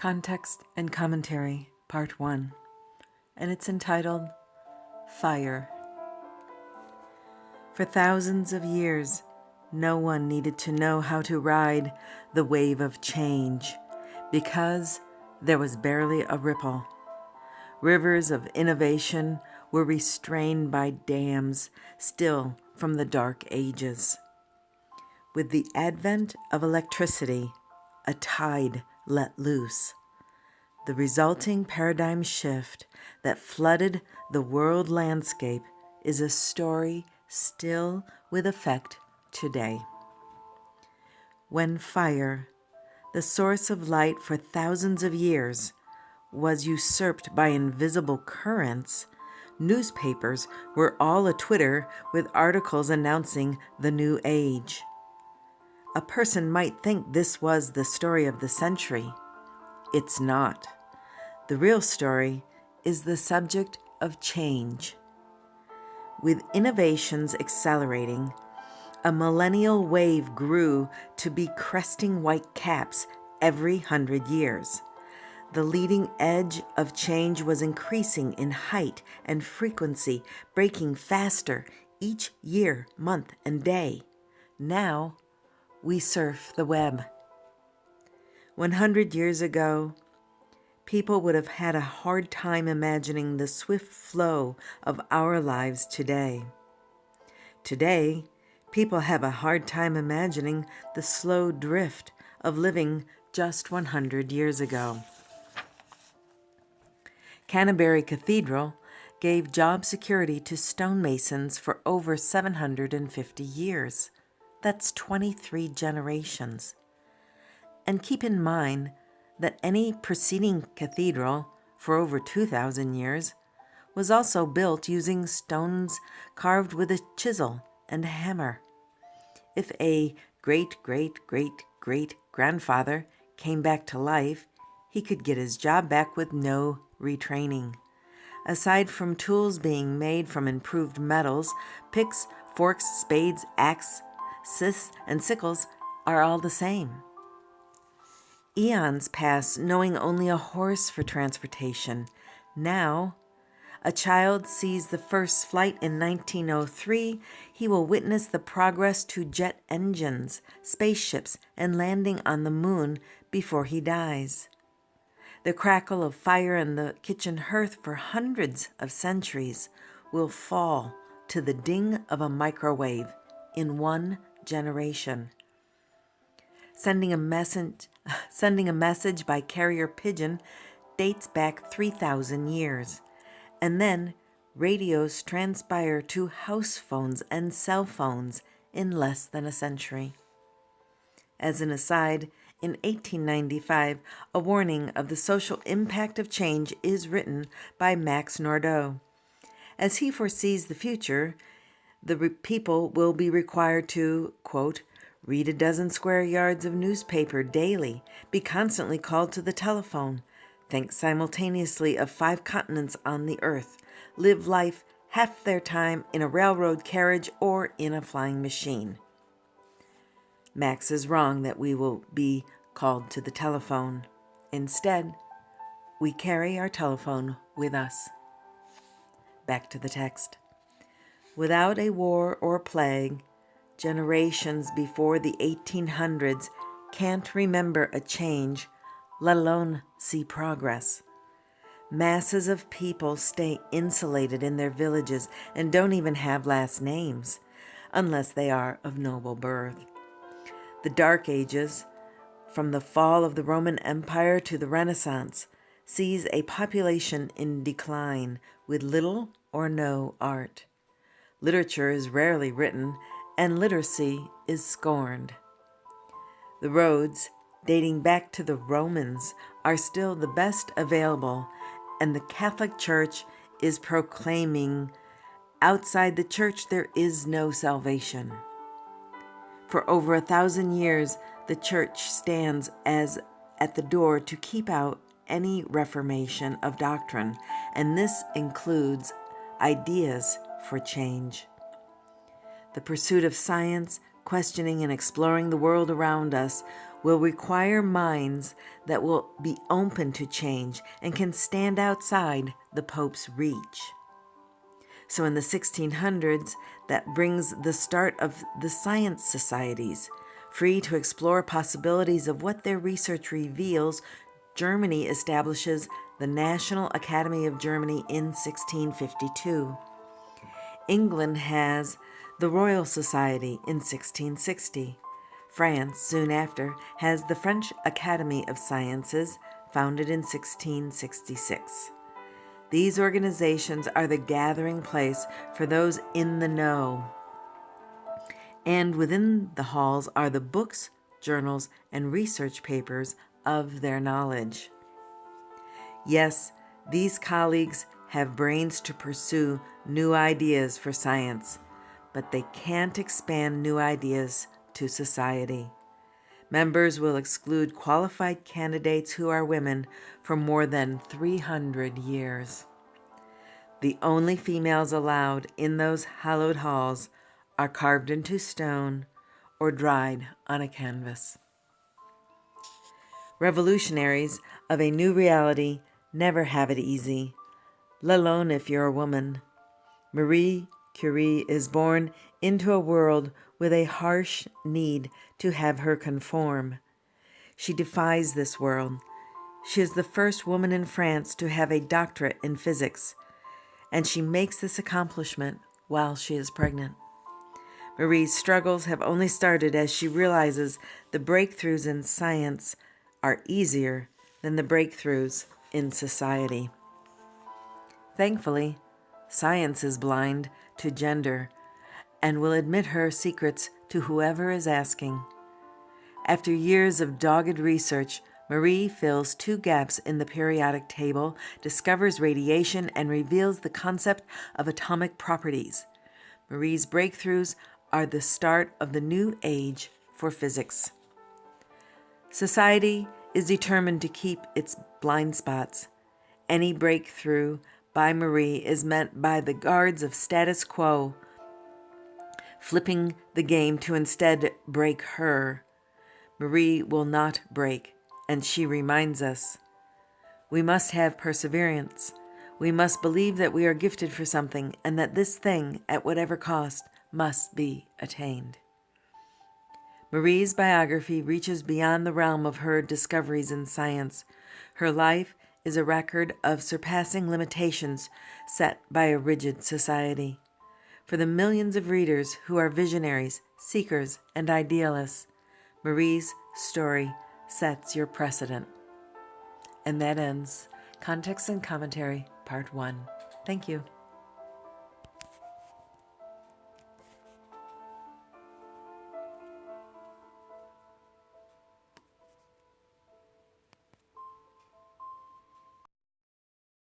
Context and Commentary, Part 1, and it's entitled Fire. For thousands of years, no one needed to know how to ride the wave of change because there was barely a ripple. Rivers of innovation were restrained by dams still from the Dark Ages. With the advent of electricity, a tide let loose. The resulting paradigm shift that flooded the world landscape is a story still with effect today. When fire, the source of light for thousands of years, was usurped by invisible currents, newspapers were all a-twitter with articles announcing the new age. A person might think this was the story of the century. It's not. The real story is the subject of change. With innovations accelerating, a millennial wave grew to be cresting white caps every 100 years. The leading edge of change was increasing in height and frequency, breaking faster each year, month, and day. Now, we surf the web. 100 years ago, people would have had a hard time imagining the swift flow of our lives today. Today, people have a hard time imagining the slow drift of living just 100 years ago. Canterbury Cathedral gave job security to stonemasons for over 750 years. That's 23 generations. And keep in mind that any preceding cathedral for over 2,000 years was also built using stones carved with a chisel and a hammer. If a great-great-great-great-grandfather came back to life, he could get his job back with no retraining. Aside from tools being made from improved metals, picks, forks, spades, axes, scythes, and sickles are all the same. Eons pass knowing only a horse for transportation. Now, a child sees the first flight in 1903, he will witness the progress to jet engines, spaceships, and landing on the moon before he dies. The crackle of fire in the kitchen hearth for hundreds of centuries will fall to the ding of a microwave in one generation. Sending a message by carrier pigeon dates back 3,000 years, and then radios transpire to house phones and cell phones in less than a century. As an aside, in 1895, a warning of the social impact of change is written by Max Nordau. As he foresees the future, the people will be required to, quote, read a dozen square yards of newspaper daily, be constantly called to the telephone, think simultaneously of 5 continents on the earth, live life half their time in a railroad carriage or in a flying machine. Max is wrong that we will be called to the telephone. Instead, we carry our telephone with us. Back to the text. Without a war or plague, generations before the 1800s can't remember a change, let alone see progress. Masses of people stay insulated in their villages and don't even have last names, unless they are of noble birth. The Dark Ages, from the fall of the Roman Empire to the Renaissance, sees a population in decline with little or no art. Literature is rarely written, and literacy is scorned. The roads, dating back to the Romans, are still the best available, and the Catholic Church is proclaiming, outside the church there is no salvation. For over 1,000 years, the church stands as at the door to keep out any reformation of doctrine, and this includes ideas for change. The pursuit of science, questioning and exploring the world around us, will require minds that will be open to change and can stand outside the Pope's reach. So in the 1600s, that brings the start of the science societies. Free to explore possibilities of what their research reveals, Germany establishes the National Academy of Germany in 1652. England has the Royal Society in 1660. France, soon after, has the French Academy of Sciences, founded in 1666. These organizations are the gathering place for those in the know. And within the halls are the books, journals, and research papers of their knowledge. Yes, these colleagues have brains to pursue new ideas for science, but they can't expand new ideas to society. Members will exclude qualified candidates who are women for more than 300 years. The only females allowed in those hallowed halls are carved into stone or dried on a canvas. Revolutionaries of a new reality never have it easy, let alone if you're a woman. Marie Curie is born into a world with a harsh need to have her conform. She defies this world. She is the first woman in France to have a doctorate in physics, and she makes this accomplishment while she is pregnant. Marie's struggles have only started as she realizes the breakthroughs in science are easier than the breakthroughs in society. Thankfully, science is blind to gender and will admit her secrets to whoever is asking. After years of dogged research, Marie fills 2 gaps in the periodic table, discovers radiation, and reveals the concept of atomic properties. Marie's breakthroughs are the start of the new age for physics. Society is determined to keep its blind spots. Any breakthrough by Marie is met by the guards of status quo, flipping the game to instead break her. Marie will not break, and she reminds us. We must have perseverance. We must believe that we are gifted for something and that this thing, at whatever cost, must be attained. Marie's biography reaches beyond the realm of her discoveries in science. Her life is a record of surpassing limitations set by a rigid society. For the millions of readers who are visionaries, seekers, and idealists, Marie's story sets your precedent. And that ends Context and Commentary, Part 1. Thank you.